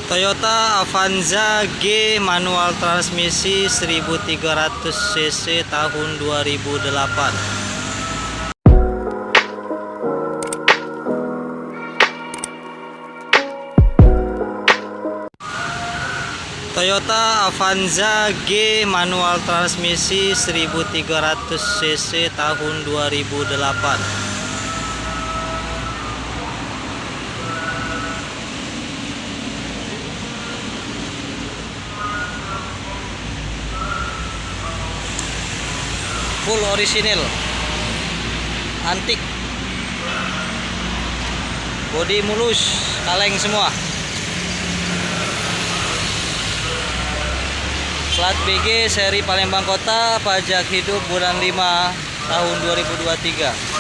Toyota Avanza G manual transmisi 1300 cc tahun 2008. Toyota Avanza G manual transmisi 1300 cc tahun 2008. Full orisinil, antik, bodi mulus, kaleng semua. Plat BG seri Palembang Kota, pajak hidup bulan 5 tahun 2023.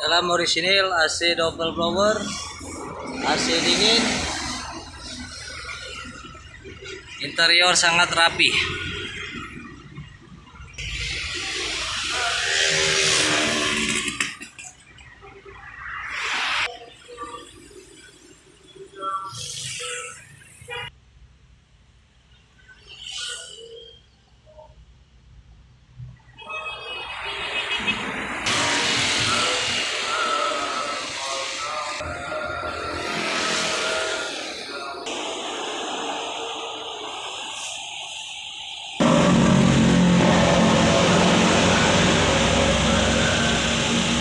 Dalam orisinil AC double blower, AC dingin, interior sangat rapi.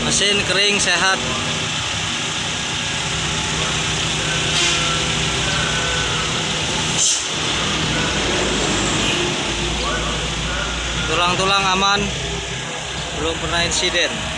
Mesin kering sehat. Tulang-tulang aman, belum pernah insiden.